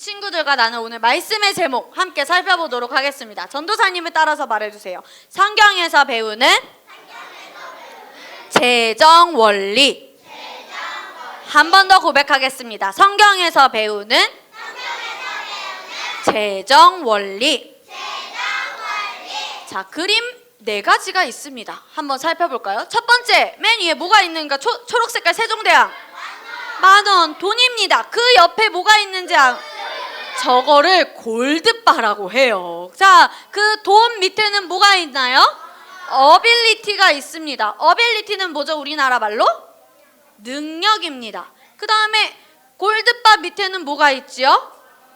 친구들과 나는 오늘 말씀의 제목 함께 살펴보도록 하겠습니다. 전도사님을 따라서 말해주세요. 성경에서 배우는 재정 원리. 한 번 더 고백하겠습니다. 성경에서 배우는 재정 원리. 자, 그림 4가지가 있습니다. 한번 살펴볼까요? 첫 번째, 맨 위에 뭐가 있는가? 초록색깔 세종대왕. 10,000원, 돈입니다. 그 옆에 뭐가 있는지 저거를 골드바라고 해요. 자, 그 돈 밑에는 뭐가 있나요? 어빌리티가 있습니다. 어빌리티는 뭐죠? 우리나라 말로? 능력입니다. 그 다음에 골드바 밑에는 뭐가 있지요?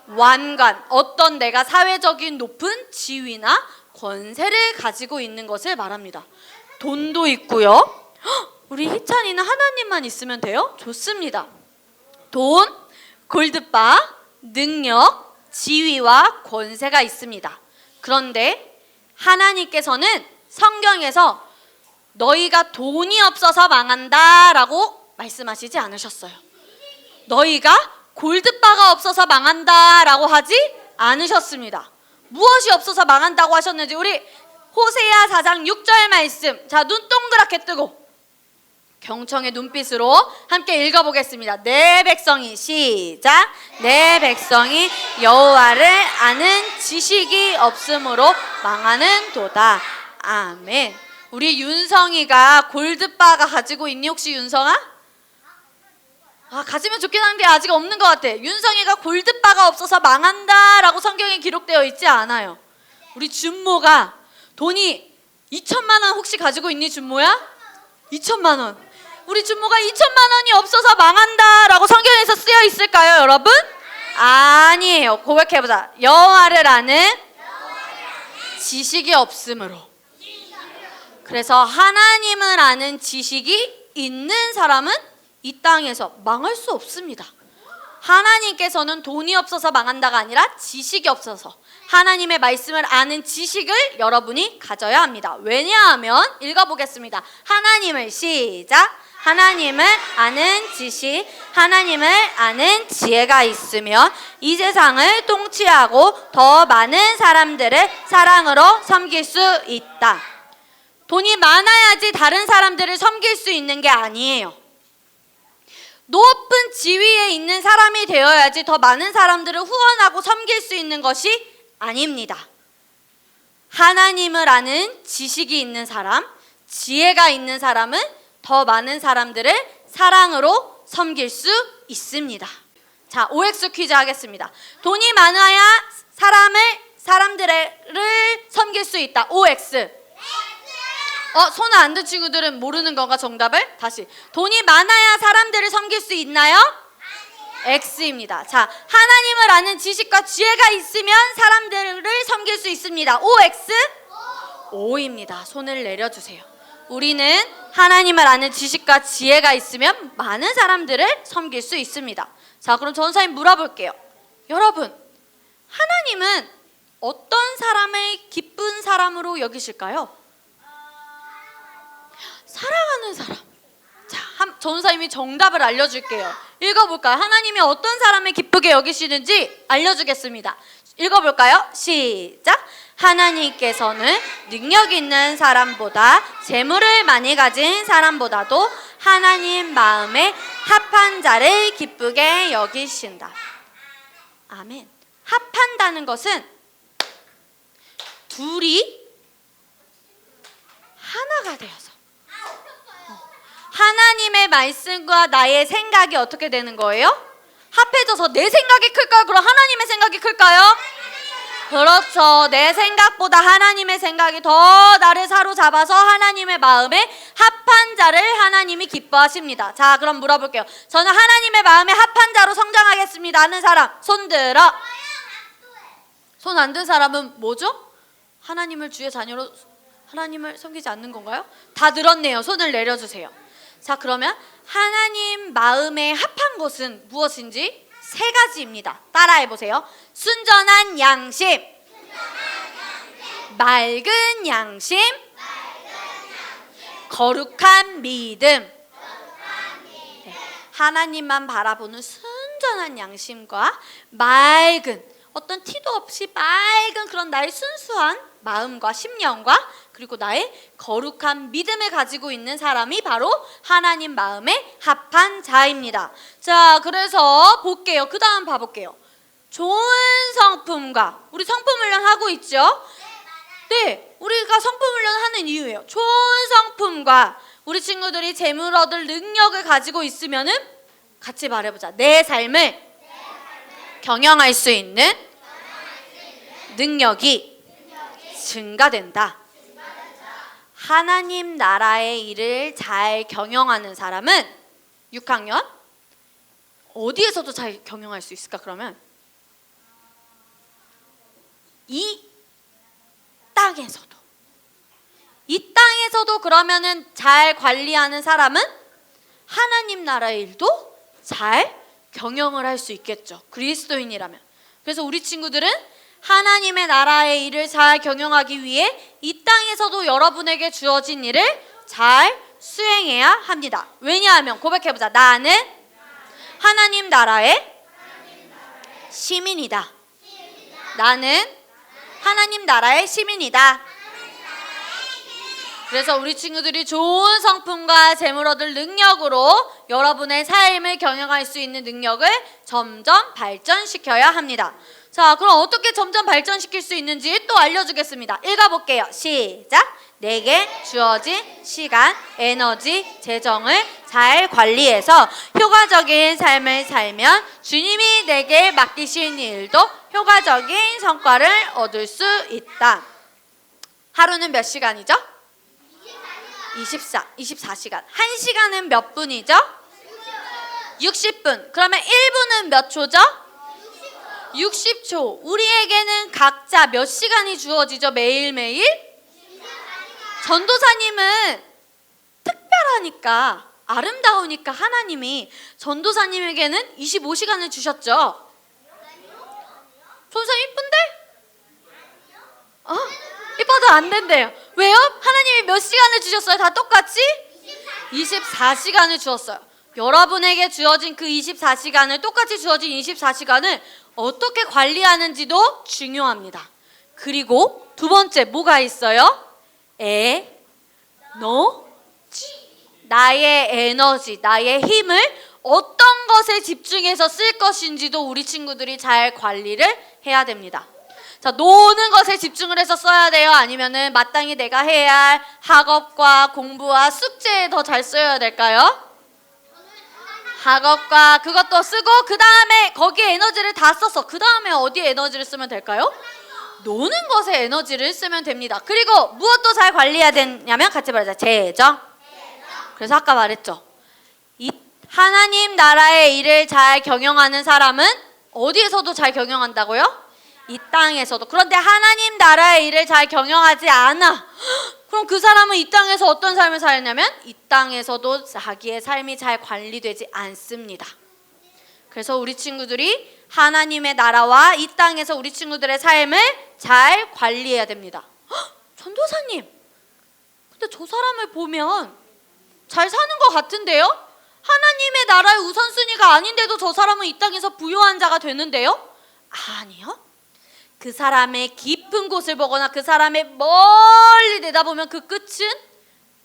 완관. 어떤 내가 사회적인 높은 지위나 권세를 가지고 있는 것을 말합니다. 돈도 있고요. 우리 희찬이는 하나님만 있으면 돼요? 좋습니다. 돈, 골드바, 능력, 지위와 권세가 있습니다. 그런데 하나님께서는 성경에서 너희가 돈이 없어서 망한다 라고 말씀하시지 않으셨어요. 너희가 골드바가 없어서 망한다 라고 하지 않으셨습니다. 무엇이 없어서 망한다고 하셨는지 우리 호세아 4장 6절 말씀, 자, 눈 동그랗게 뜨고 경청의 눈빛으로 함께 읽어보겠습니다. 내 백성이, 시작. 내 백성이 여호와를 아는 지식이 없으므로 망하는 도다. 아멘. 우리 윤성이가 골드바가 가지고 있니? 혹시 윤성아? 가지면 좋긴 한데 아직 없는 것 같아. 윤성이가 골드바가 없어서 망한다 라고 성경에 기록되어 있지 않아요. 우리 준모가 돈이 2,000만 원 혹시 가지고 있니? 준모야? 2,000만 원. 우리 준모가 2,000만 원이 없어서 망한다 라고 성경에서 쓰여 있을까요, 여러분? 아니에요. 고백해보자. 여호와를 아는 지식이 없으므로. 그래서 하나님을 아는 지식이 있는 사람은 이 땅에서 망할 수 없습니다. 하나님께서는 돈이 없어서 망한다가 아니라 지식이 없어서 하나님의 말씀을 아는 지식을 여러분이 가져야 합니다. 왜냐하면 읽어보겠습니다. 하나님을, 시작. 하나님을 아는 지식, 하나님을 아는 지혜가 있으면 이 세상을 통치하고 더 많은 사람들을 사랑으로 섬길 수 있다. 돈이 많아야지 다른 사람들을 섬길 수 있는 게 아니에요. 높은 지위에 있는 사람이 되어야지 더 많은 사람들을 후원하고 섬길 수 있는 것이 아닙니다. 하나님을 아는 지식이 있는 사람, 지혜가 있는 사람은 더 많은 사람들을 사랑으로 섬길 수 있습니다. 자, OX 퀴즈 하겠습니다. 돈이 많아야 사람들을 섬길 수 있다. OX. 손 안 든 친구들은 모르는 건가 정답을? 다시. 돈이 많아야 사람들을 섬길 수 있나요? X입니다. 자, 하나님을 아는 지식과 지혜가 있으면 사람들을 섬길 수 있습니다. OX? O입니다. 손을 내려주세요. 우리는 하나님을 아는 지식과 지혜가 있으면 많은 사람들을 섬길 수 있습니다. 자, 그럼 전사님 물어볼게요. 여러분, 하나님은 어떤 사람을 기쁜 사람으로 여기실까요? 사랑하는 사람. 자, 전사님이 정답을 알려줄게요. 읽어볼까요? 하나님이 어떤 사람을 기쁘게 여기시는지 알려주겠습니다. 읽어볼까요? 시작. 하나님께서는 능력 있는 사람보다 재물을 많이 가진 사람보다도 하나님 마음에 합한 자를 기쁘게 여기신다. 아멘. 합한다는 것은 둘이 하나가 되어서 하나님의 말씀과 나의 생각이 어떻게 되는 거예요? 합해져서 내 생각이 클까요? 그럼 하나님의 생각이 클까요? 그렇죠. 내 생각보다 하나님의 생각이 더 나를 사로잡아서 하나님의 마음에 합한 자를 하나님이 기뻐하십니다. 자, 그럼 물어볼게요. 저는 하나님의 마음에 합한 자로 성장하겠습니다 하는 사람 손 들어. 손 안 든 사람은 뭐죠? 하나님을 주의 자녀로 하나님을 섬기지 않는 건가요? 다 들었네요. 손을 내려주세요. 자, 그러면 하나님 마음에 합한 것은 무엇인지 3가지입니다. 따라해보세요. 순전한 양심, 맑은 양심, 거룩한 믿음. 네. 하나님만 바라보는 순 순전한 양심과 맑은 어떤 티도 없이 맑은 그런 나의 순수한 마음과 심령과 그리고 나의 거룩한 믿음을 가지고 있는 사람이 바로 하나님 마음에 합한 자입니다. 자, 그래서 볼게요. 그 다음 봐볼게요. 좋은 성품과 우리 성품훈련 하고 있죠? 네, 우리가 성품훈련 하는 이유예요. 좋은 성품과 우리 친구들이 재물 얻을 능력을 가지고 있으면은 같이 말해보자. 내 삶을 경영할 수 있는 능력이 증가된다. 하나님 나라의 일을 잘 경영하는 사람은 6학년 어디에서도 잘 경영할 수 있을까? 그러면 이 땅에서도 그러면은 잘 관리하는 사람은 하나님 나라의 일도 잘 경영을 할 수 있겠죠. 그리스도인이라면. 그래서 우리 친구들은 하나님의 나라의 일을 잘 경영하기 위해 이 땅에서도 여러분에게 주어진 일을 잘 수행해야 합니다. 왜냐하면 고백해보자. 나는 하나님 나라의 시민이다. 나는 하나님 나라의 시민이다. 그래서 우리 친구들이 좋은 성품과 재물 얻을 능력으로 여러분의 삶을 경영할 수 있는 능력을 점점 발전시켜야 합니다. 자, 그럼 어떻게 점점 발전시킬 수 있는지 또 알려주겠습니다. 읽어볼게요. 시작! 내게 주어진 시간, 에너지, 재정을 잘 관리해서 효과적인 삶을 살면 주님이 내게 맡기신 일도 효과적인 성과를 얻을 수 있다. 하루는 몇 시간이죠? 24시간. 1시간은 몇 분이죠? 60분. 그러면 1분은 몇 초죠? 60초. 우리에게는 각자 몇 시간이 주어지죠? 매일매일? 전도사님은 특별하니까 아름다우니까 하나님이 전도사님에게는 25시간을 주셨죠. 전도사님 이쁜데? 이뻐도 안 된대요. 왜요? 하나님이 몇 시간을 주셨어요? 다 똑같이? 24시간을 주었어요. 여러분에게 주어진 그 24시간을 똑같이 주어진 24시간을 어떻게 관리하는지도 중요합니다. 그리고 두 번째 뭐가 있어요? 나의 에너지, 나의 힘을 어떤 것에 집중해서 쓸 것인지도 우리 친구들이 잘 관리를 해야 됩니다. 자, 노는 것에 집중을 해서 써야 돼요? 아니면은 마땅히 내가 해야 할 학업과 공부와 숙제에 더 잘 써야 될까요? 학업과 그것도 쓰고 그 다음에 거기에 에너지를 다 써서 그 다음에 어디에 에너지를 쓰면 될까요? 노는 것에 에너지를 쓰면 됩니다. 그리고 무엇도 잘 관리해야 되냐면 같이 말하자. 재정. 그래서 아까 말했죠. 이 하나님 나라의 일을 잘 경영하는 사람은 어디에서도 잘 경영한다고요? 이 땅에서도. 그런데 하나님 나라의 일을 잘 경영하지 않아. 그럼 그 사람은 이 땅에서 어떤 삶을 살냐면 이 땅에서도 자기의 삶이 잘 관리되지 않습니다. 그래서 우리 친구들이 하나님의 나라와 이 땅에서 우리 친구들의 삶을 잘 관리해야 됩니다. 전도사님, 근데 저 사람을 보면 잘 사는 것 같은데요? 하나님의 나라의 우선순위가 아닌데도 저 사람은 이 땅에서 부유한 자가 되는데요? 아니요. 그 사람의 깊은 곳을 보거나 그 사람의 멀리 내다보면 그 끝은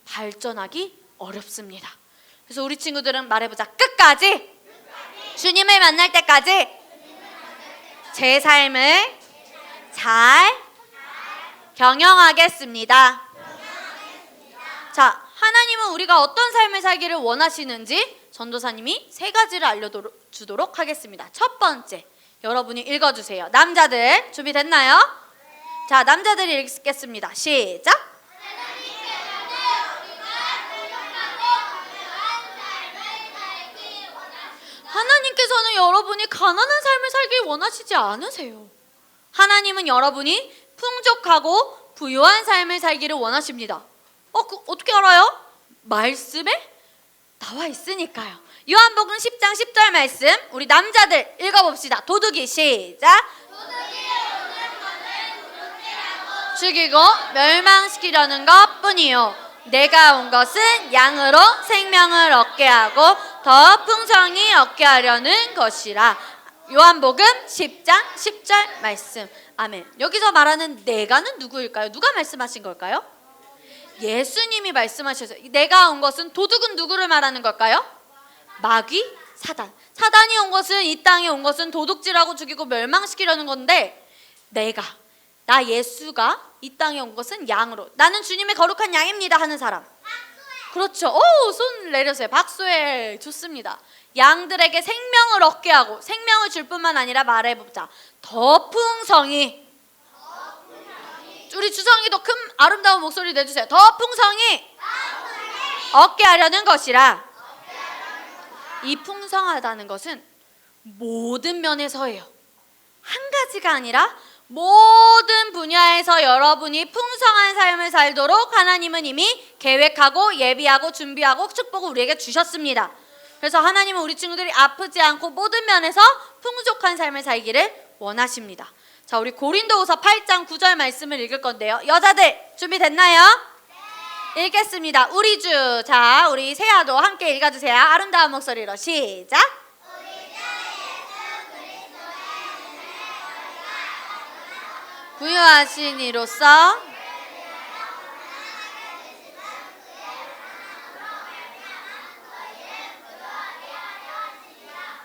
발전하기 어렵습니다. 그래서 우리 친구들은 말해보자. 끝까지 주님을 만날 때까지 제 삶을 잘 경영하겠습니다. 자, 하나님은 우리가 어떤 삶을 살기를 원하시는지 전도사님이 3가지를 알려주도록 하겠습니다. 첫 번째, 여러분이 읽어주세요. 남자들 준비됐나요? 자, 남자들이 읽겠습니다. 시작! 하나님께서는 여러분이 가난한 삶을 살길 원하시지 않으세요. 하나님은 여러분이 풍족하고 부유한 삶을 살기를 원하십니다. 어떻게 알아요? 말씀에 나와 있으니까요. 요한복음 10장 10절 말씀 우리 남자들 읽어봅시다. 도둑이 시작. 죽이고 멸망시키려는 것뿐이요 내가 온 것은 양으로 생명을 얻게 하고 더 풍성히 얻게 하려는 것이라. 요한복음 10장 10절 말씀. 아멘. 여기서 말하는 내가는 누구일까요? 누가 말씀하신 걸까요? 예수님이 말씀하셔서 내가 온 것은 도둑은 누구를 말하는 걸까요? 마귀, 사단. 사단이 온 것은 이 땅에 온 것은 도둑질하고 죽이고 멸망시키려는 건데 나 예수가 이 땅에 온 것은 양으로 나는 주님의 거룩한 양입니다 하는 사람. 그렇죠. 손 내려주세요. 박수해. 좋습니다. 양들에게 생명을 얻게 하고 생명을 줄 뿐만 아니라 말해보자. 더 풍성히. 우리 주성이도 큰 아름다운 목소리 내주세요. 더 풍성히 얻게 하려는 것이라. 이 풍성하다는 것은 모든 면에서예요. 한 가지가 아니라 모든 분야에서 여러분이 풍성한 삶을 살도록 하나님은 이미 계획하고 예비하고 준비하고 축복을 우리에게 주셨습니다. 그래서 하나님은 우리 친구들이 아프지 않고 모든 면에서 풍족한 삶을 살기를 원하십니다. 자, 우리 고린도후서 8장 9절 말씀을 읽을 건데요. 여자들 준비됐나요? 네. 읽겠습니다. 우리 주. 자, 우리 세아도 함께 읽어주세요. 아름다운 목소리로 시작. 부유하신 이로써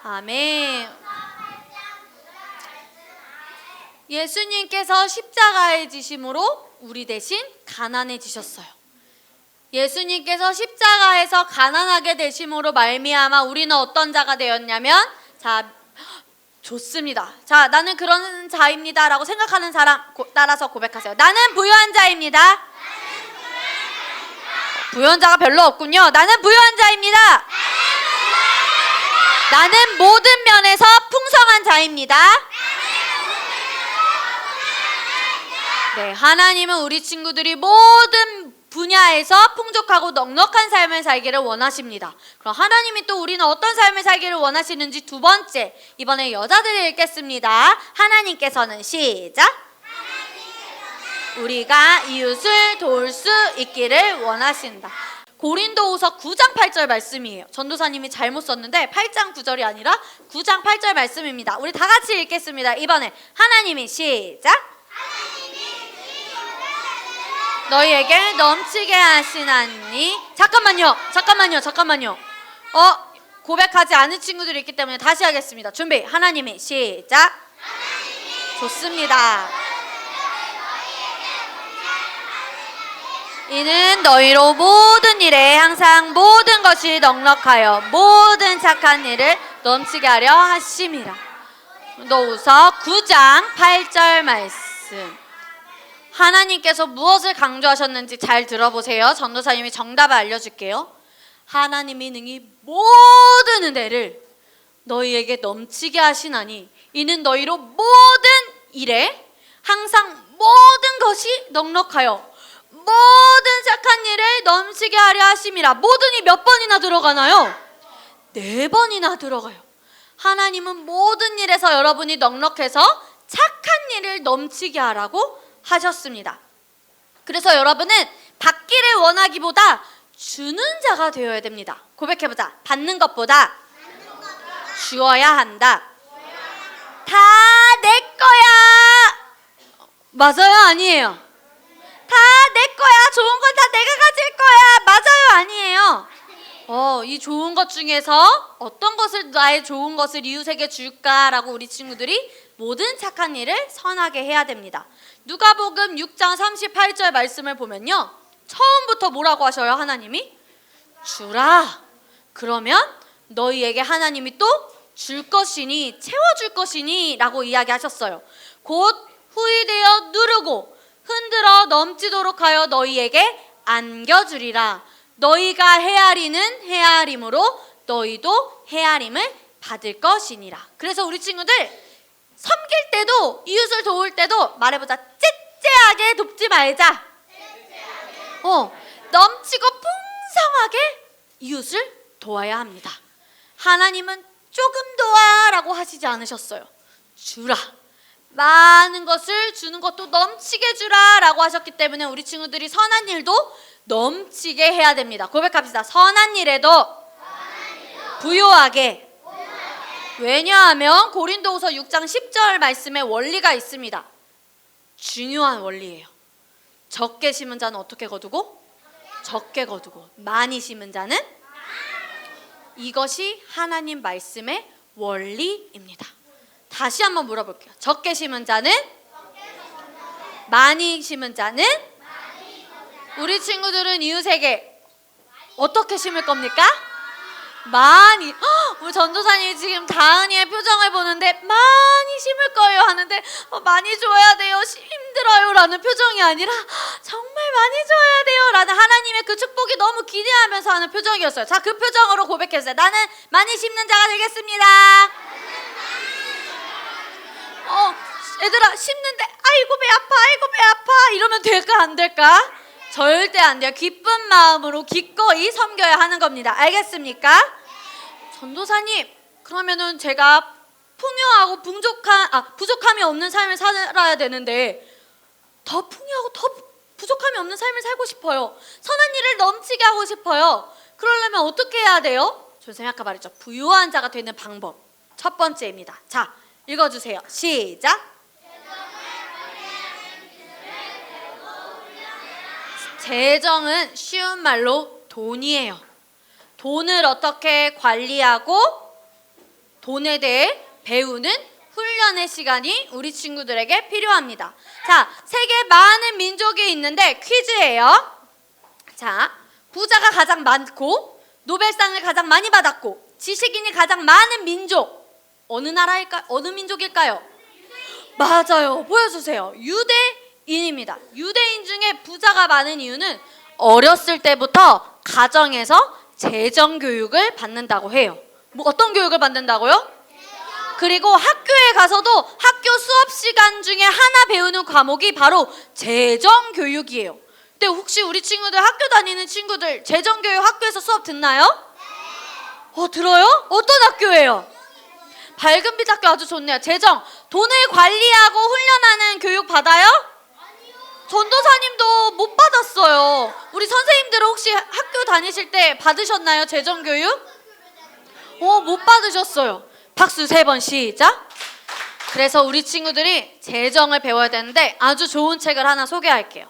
아멘. 예수님께서 십자가에 지심으로 우리 대신 가난해지셨어요. 예수님께서 십자가에서 가난하게 되심으로 말미암아 우리는 어떤 자가 되었냐면, 자, 좋습니다. 자, 나는 그런 자입니다 라고 생각하는 사람 따라서 고백하세요. 나는 부유한 자입니다. 부유한 자가 별로 없군요. 나는 부유한 자입니다. 나는 모든 면에서 풍성한 자입니다. 네, 하나님은 우리 친구들이 모든 분야에서 풍족하고 넉넉한 삶을 살기를 원하십니다. 그럼 하나님이 또 우리는 어떤 삶을 살기를 원하시는지 두 번째, 이번에 여자들이 읽겠습니다. 하나님께서는 시작. 우리가 이웃을 도울 수 있기를 원하신다. 고린도후서 9장 8절 말씀이에요. 전도사님이 잘못 썼는데 8장 9절이 아니라 9장 8절 말씀입니다. 우리 다 같이 읽겠습니다. 이번에 하나님이 시작. 너희에게 넘치게 하시나니. 잠깐만요. 고백하지 않은 친구들이 있기 때문에 다시 하겠습니다. 준비. 하나님이 시작. 좋습니다. 이는 너희로 모든 일에 항상 모든 것이 넉넉하여 모든 착한 일을 넘치게 하려 하심이라. 고린도후서 9장 8절 말씀. 하나님께서 무엇을 강조하셨는지 잘 들어보세요. 전도사님이 정답을 알려줄게요. 하나님이 능히 모든 은혜를 너희에게 넘치게 하시나니 이는 너희로 모든 일에 항상 모든 것이 넉넉하여 모든 착한 일을 넘치게 하려 하심이라. 모든이 몇 번이나 들어가나요? 4번이나 들어가요. 하나님은 모든 일에서 여러분이 넉넉해서 착한 일을 넘치게 하라고 하셨습니다. 그래서 여러분은 받기를 원하기보다 주는 자가 되어야 됩니다. 고백해보자. 받는 것보다 주어야 한다. 다 내 거야. 맞아요? 아니에요? 다 내 거야. 좋은 건 다 내가 가질 거야. 맞아요? 아니에요? 이 좋은 것 중에서 어떤 것을 나의 좋은 것을 이웃에게 줄까라고 우리 친구들이 모든 착한 일을 선하게 해야 됩니다. 누가복음 6장 38절 말씀을 보면요, 처음부터 뭐라고 하셔요? 하나님이 주라. 그러면 너희에게 하나님이 또 줄 것이니 채워줄 것이니 라고 이야기하셨어요. 곧 후이되어 누르고 흔들어 넘치도록 하여 너희에게 안겨주리라. 너희가 헤아리는 헤아림으로 너희도 헤아림을 받을 것이니라. 그래서 우리 친구들 섬길 때도 이웃을 도울 때도 말해보자. 째째하게 돕지 말자. 넘치고 풍성하게 이웃을 도와야 합니다. 하나님은 조금 도와라고 하시지 않으셨어요. 주라. 많은 것을 주는 것도 넘치게 주라 라고 하셨기 때문에 우리 친구들이 선한 일도 넘치게 해야 됩니다. 고백합시다. 선한 일에도 부요하게. 왜냐하면 고린도후서 6장 10절 말씀에 원리가 있습니다. 중요한 원리예요. 적게 심은 자는 어떻게 거두고? 적게 거두고. 많이 심은 자는? 이것이 하나님 말씀의 원리입니다. 다시 한번 물어볼게요. 적게 심은 자는? 많이 심은 자는? 우리 친구들은 이웃에게 어떻게 심을 겁니까? 많이. 우리 전도사님이 지금 다은이의 표정을 보는데 많이 심을 거예요 하는데 많이 줘야 돼요, 힘들어요 라는 표정이 아니라 정말 많이 줘야 돼요 라는 하나님의 그 축복이 너무 기대하면서 하는 표정이었어요. 자, 그 표정으로 고백했어요. 나는 많이 심는 자가 되겠습니다. 얘들아, 심는데 아이고 배 아파, 아이고 배 아파 이러면 될까 안 될까? 절대 안 돼요. 기쁜 마음으로 기꺼이 섬겨야 하는 겁니다. 알겠습니까? 전도사님, 그러면은 제가 풍요하고 부족함이 없는 삶을 살아야 되는데 더 풍요하고 더 부족함이 없는 삶을 살고 싶어요. 선한 일을 넘치게 하고 싶어요. 그러려면 어떻게 해야 돼요? 선생님이 아까 말했죠. 부유한 자가 되는 방법. 첫 번째입니다. 자, 읽어주세요. 시작. 재정은 쉬운 말로 돈이에요. 돈을 어떻게 관리하고 돈에 대해 배우는 훈련의 시간이 우리 친구들에게 필요합니다. 자, 세계 많은 민족이 있는데 퀴즈예요. 자, 부자가 가장 많고 노벨상을 가장 많이 받았고 지식인이 가장 많은 민족 어느 나라일까? 어느 민족일까요? 맞아요. 보여주세요. 유대인입니다. 유대인 중에 부자가 많은 이유는 어렸을 때부터 가정에서 재정 교육을 받는다고 해요. 뭐 어떤 교육을 받는다고요? 그리고 학교에 가서도 학교 수업 시간 중에 하나 배우는 과목이 바로 재정 교육이에요. 근데 혹시 우리 친구들 학교 다니는 친구들 재정 교육 학교에서 수업 듣나요? 들어요? 어떤 학교예요? 밝은빛 학교 아주 좋네요. 재정, 돈을 관리하고 훈련하는 교육 받아요? 전도사님도 못 받았어요. 우리 선생님들은 혹시 학교 다니실 때 받으셨나요? 재정 교육? 못 받으셨어요. 박수 3번 시작. 그래서 우리 친구들이 재정을 배워야 되는데 아주 좋은 책을 하나 소개할게요.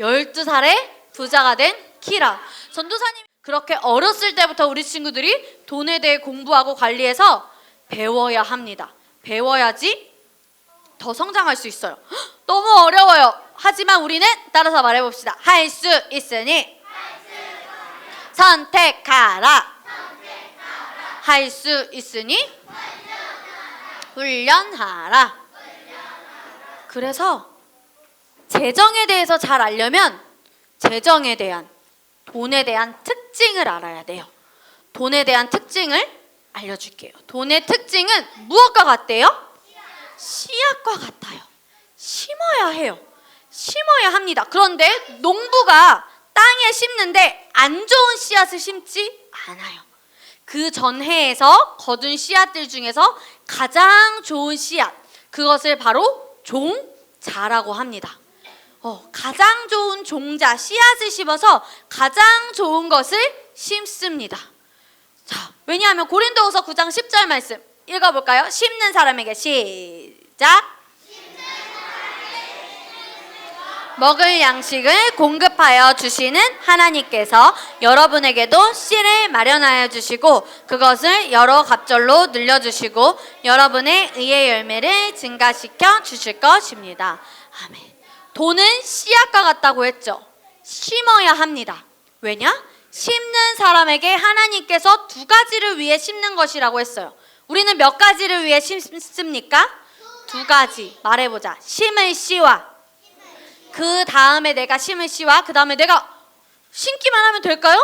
12살에 부자가 된 키라. 전도사님 그렇게 어렸을 때부터 우리 친구들이 돈에 대해 공부하고 관리해서 배워야 합니다. 배워야지 더 성장할 수 있어요. 너무 어려워요. 하지만 우리는 따라서 말해봅시다. 할 수 있으니 선택하라. 할 수 있으니 훈련하라. 그래서 재정에 대해서 잘 알려면 재정에 대한 돈에 대한 특징을 알아야 돼요. 돈에 대한 특징을 알려줄게요. 돈의 특징은 무엇과 같대요? 씨앗과 같아요. 심어야 해요. 심어야 합니다. 그런데 농부가 땅에 심는데 안 좋은 씨앗을 심지 않아요. 그 전해에서 거둔 씨앗들 중에서 가장 좋은 씨앗, 그것을 바로 종자라고 합니다. 가장 좋은 종자, 씨앗을 심어서 가장 좋은 것을 심습니다. 자, 왜냐하면 고린도후서 9장 10절 말씀 읽어볼까요? 심는 사람에게 시작. 먹을 양식을 공급하여 주시는 하나님께서 여러분에게도 씨를 마련하여 주시고 그것을 여러 갑절로 늘려주시고 여러분의 의의 열매를 증가시켜 주실 것입니다. 아멘. 돈은 씨앗과 같다고 했죠. 심어야 합니다. 왜냐? 심는 사람에게 하나님께서 2가지를 위해 심는 것이라고 했어요. 우리는 몇 가지를 위해 심습니까? 2가지. 말해보자. 심을 씨와 그 다음에 내가 심을 씨와 그 다음에 내가 심기만 하면 될까요?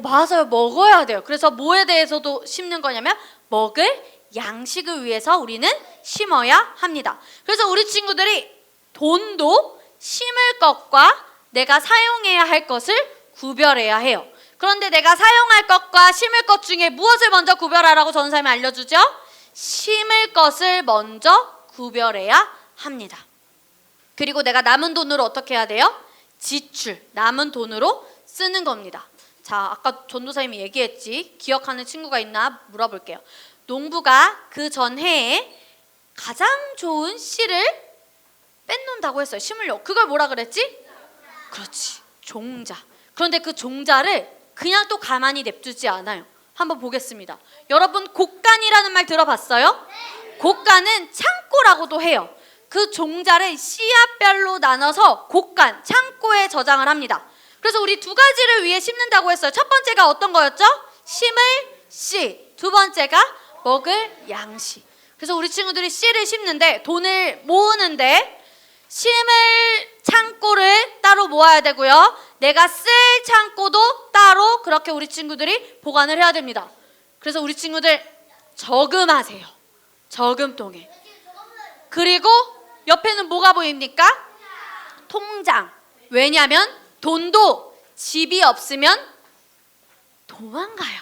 맞아요. 먹어야 돼요. 그래서 뭐에 대해서도 심는 거냐면 먹을 양식을 위해서 우리는 심어야 합니다. 그래서 우리 친구들이 돈도 심을 것과 내가 사용해야 할 것을 구별해야 해요. 그런데 내가 사용할 것과 심을 것 중에 무엇을 먼저 구별하라고 전사님이 알려주죠? 심을 것을 먼저 구별해야 합니다. 그리고 내가 남은 돈으로 어떻게 해야 돼요? 지출, 남은 돈으로 쓰는 겁니다. 자, 아까 전도사님이 얘기했지. 기억하는 친구가 있나 물어볼게요. 농부가 그 전 해에 가장 좋은 씨를 뺏는다고 했어요. 심으려고. 그걸 뭐라 그랬지? 그렇지, 종자. 그런데 그 종자를 그냥 또 가만히 냅두지 않아요. 한번 보겠습니다. 여러분, 곡간이라는 말 들어봤어요? 곡간은 창고라고도 해요. 그 종자를 씨앗별로 나눠서 곡간, 창고에 저장을 합니다. 그래서 우리 두 가지를 위해 심는다고 했어요. 첫 번째가 어떤 거였죠? 심을 씨. 두 번째가 먹을 양씨. 그래서 우리 친구들이 씨를 심는데, 돈을 모으는데 심을 창고를 따로 모아야 되고요. 내가 쓸 창고도 따로 그렇게 우리 친구들이 보관을 해야 됩니다. 그래서 우리 친구들 저금하세요. 저금통에. 그리고 옆에는 뭐가 보입니까? 통장. 왜냐하면 돈도 집이 없으면 도망가요.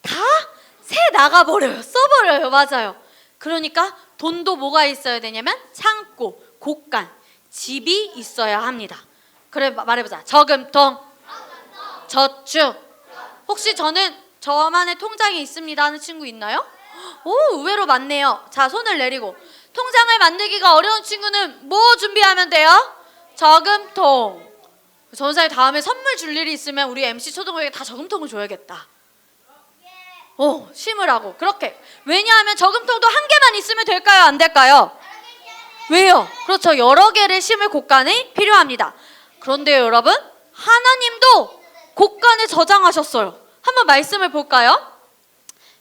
다 새 나가버려요. 써버려요. 맞아요. 그러니까 돈도 뭐가 있어야 되냐면 창고, 곡간, 집이 있어야 합니다. 그래, 말해보자. 저금통, 저축. 혹시 저만의 통장이 있습니다 하는 친구 있나요? 오, 의외로 많네요. 자, 손을 내리고. 통장을 만들기가 어려운 친구는 뭐 준비하면 돼요? 저금통. 전사님 다음에 선물 줄 일이 있으면 우리 MC 초등학교에 다 저금통을 줘야겠다. 심으라고. 그렇게. 왜냐하면 저금통도 한 개만 있으면 될까요? 안 될까요? 왜요? 그렇죠. 여러 개를 심을 곡간이 필요합니다. 그런데 여러분, 하나님도 곡간에 저장하셨어요. 한번 말씀을 볼까요?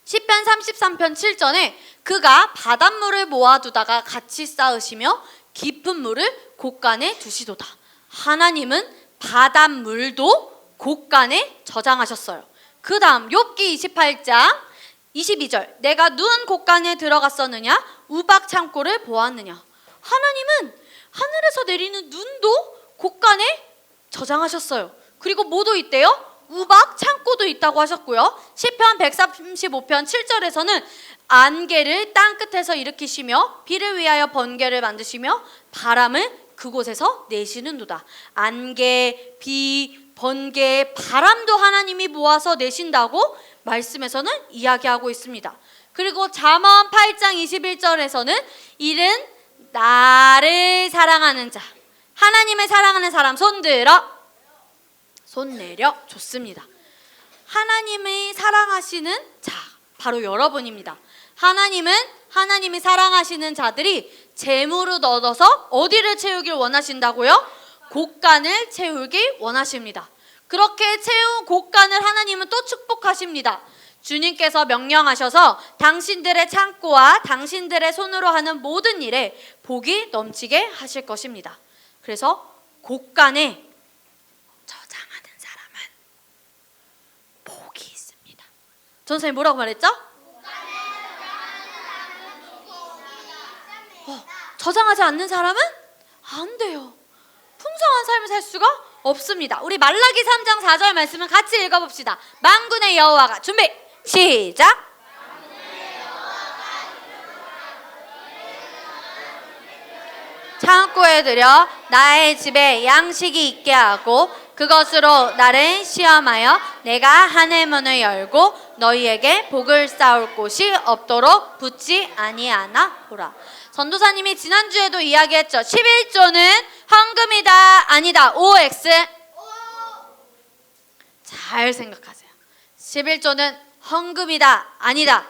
시편 33편 7절에 그가 바닷물을 모아두다가 같이 쌓으시며 깊은 물을 곡간에 두시도다. 하나님은 바닷물도 곡간에 저장하셨어요. 그 다음 욥기 28장 22절 내가 누운 곡간에 들어갔었느냐 우박 창고를 보았느냐. 하나님은 하늘에서 내리는 눈도 곡간에 저장하셨어요. 그리고 뭐도 있대요? 우박 창고도 있다고 하셨고요. 시편 135편 7절에서는 안개를 땅끝에서 일으키시며 비를 위하여 번개를 만드시며 바람을 그곳에서 내시는도다. 안개, 비, 번개, 바람도 하나님이 모아서 내신다고 말씀에서는 이야기하고 있습니다. 그리고 잠언 8장 21절에서는 이는 나를 사랑하는 자, 하나님을 사랑하는 사람 손 들어, 손 내려. 좋습니다. 하나님이 사랑하시는 자, 바로 여러분입니다. 하나님은 하나님이 사랑하시는 자들이 재물을 얻어서 어디를 채우길 원하신다고요? 곡간을 채우길 원하십니다. 그렇게 채운 곡간을 하나님은 또 축복하십니다. 주님께서 명령하셔서 당신들의 창고와 당신들의 손으로 하는 모든 일에 복이 넘치게 하실 것입니다. 그래서 곡간에 저장하는 사람은 복이 있습니다. 전사님 뭐라고 말했죠? 저장하지 않는 사람은 안 돼요. 풍성한 삶을 살 수가 없습니다. 우리 말라기 3장 4절 말씀을 같이 읽어봅시다. 만군의 여호와가 준비 시작. 창고에 들여 나의 집에 양식이 있게 하고 그것으로 나를 시험하여 내가 하늘 문을 열고 너희에게 복을 쌓을 곳이 없도록 붙지 아니하나 보라. 전도사님이 지난주에도 이야기했죠. 11조는 헌금이다 아니다. OX. 잘 생각하세요. 11조는 헌금이다 아니다.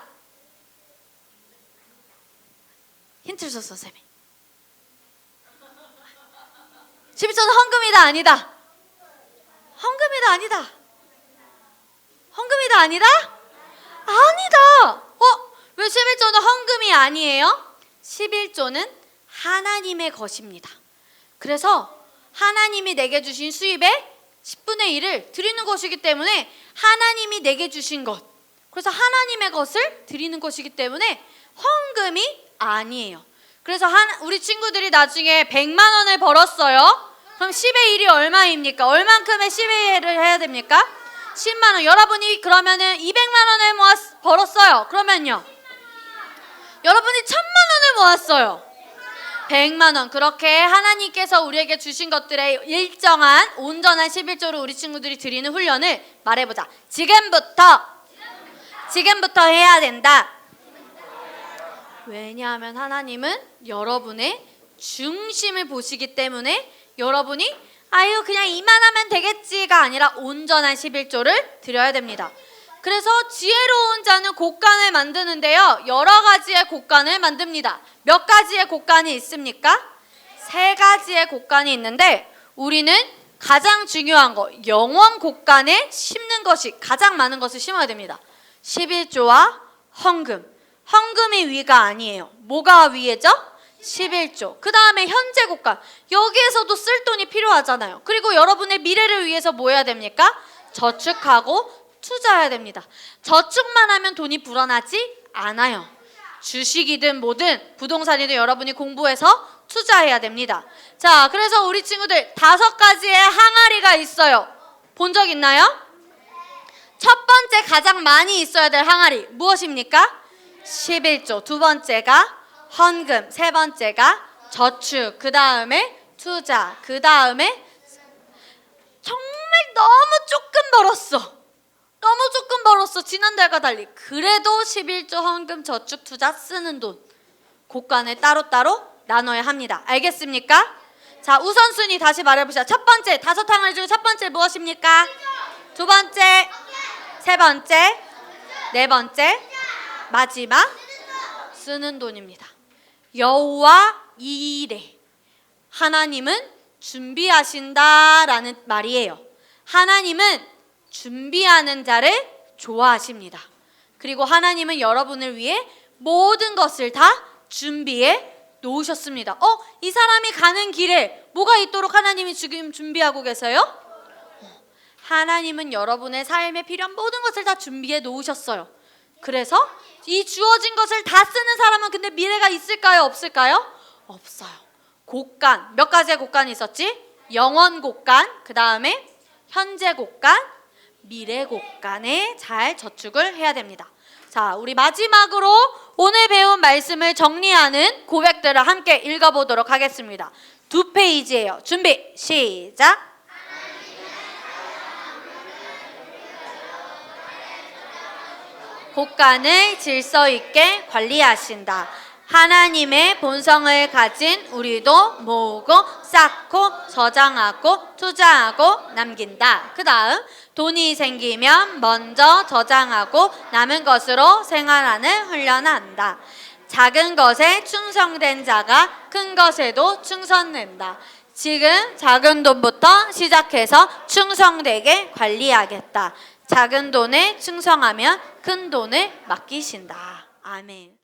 힌트를 줬어 쌤이. 11조는 헌금이다 아니다. 헌금이다 아니다. 헌금이다 아니다. 아니다. 왜 11조는 헌금이 아니에요? 11조는 하나님의 것입니다. 그래서 하나님이 내게 주신 수입의 10분의 1을 드리는 것이기 때문에 하나님이 내게 주신 것, 그래서 하나님의 것을 드리는 것이기 때문에 헌금이 아니에요. 그래서 우리 친구들이 나중에 100만 원을 벌었어요. 그럼 10의 1이 얼마입니까? 얼만큼의 10의 1을 해야 됩니까? 10만 원. 여러분이 그러면은 200만 원을 벌었어요. 그러면요. 여러분이 1000만 원을 모았어요. 100만 원. 그렇게 하나님께서 우리에게 주신 것들의 일정한 온전한 11조를 우리 친구들이 드리는 훈련을 말해보자. 지금부터 해야 된다. 왜냐하면 하나님은 여러분의 중심을 보시기 때문에 여러분이 아유 그냥 이만하면 되겠지가 아니라 온전한 11조를 드려야 됩니다. 그래서 지혜로운 자는 곡간을 만드는데요, 여러 가지의 곡간을 만듭니다. 몇 가지의 곡간이 있습니까? 3가지의 곡간이 있는데 우리는 가장 중요한 거 영원 곡간에 심는 것이 가장 많은 것을 심어야 됩니다. 11조와 헌금. 헌금이 위가 아니에요. 뭐가 위에죠? 11조. 그 다음에 현재 곡간. 여기에서도 쓸 돈이 필요하잖아요. 그리고 여러분의 미래를 위해서 뭐 해야 됩니까? 저축하고 투자해야 됩니다. 저축만 하면 돈이 불어나지 않아요. 주식이든 뭐든 부동산이든 여러분이 공부해서 투자해야 됩니다. 자, 그래서 우리 친구들 5가지의 항아리가 있어요. 본 적 있나요? 첫 번째 가장 많이 있어야 될 항아리 무엇입니까? 11조. 두 번째가 헌금. 세 번째가 저축. 그 다음에 투자. 그 다음에 정말 너무 조금 벌었어. 지난달과 달리. 그래도 11조 헌금, 저축, 투자 쓰는 돈. 곡간을 따로따로 나눠야 합니다. 알겠습니까? 자, 우선순위 다시 말해보시죠. 첫 번째, 5항아리 중에 첫 번째 무엇입니까? 두 번째, 세 번째, 네 번째, 마지막 쓰는 돈입니다. 여호와 이레. 하나님은 준비하신다라는 말이에요. 하나님은 준비하는 자를 좋아하십니다. 그리고 하나님은 여러분을 위해 모든 것을 다 준비해 놓으셨습니다. 이 사람이 가는 길에 뭐가 있도록 하나님이 지금 준비하고 계세요? 하나님은 여러분의 삶에 필요한 모든 것을 다 준비해 놓으셨어요. 그래서 이 주어진 것을 다 쓰는 사람은 근데 미래가 있을까요? 없을까요? 없어요. 곡간, 몇 가지의 곡간이 있었지? 영원 곡간, 그 다음에 현재 곡간, 미래 곡간에 잘 저축을 해야 됩니다. 자, 우리 마지막으로 오늘 배운 말씀을 정리하는 고백들을 함께 읽어보도록 하겠습니다. 2페이지예요. 준비, 시작! 곡간을 질서 있게 관리하신다. 하나님의 본성을 가진 우리도 모으고 쌓고 저장하고 투자하고 남긴다. 그 다음 돈이 생기면 먼저 저장하고 남은 것으로 생활하는 훈련한다. 작은 것에 충성된 자가 큰 것에도 충성된다. 지금 작은 돈부터 시작해서 충성되게 관리하겠다. 작은 돈에 충성하면 큰 돈을 맡기신다. 아멘.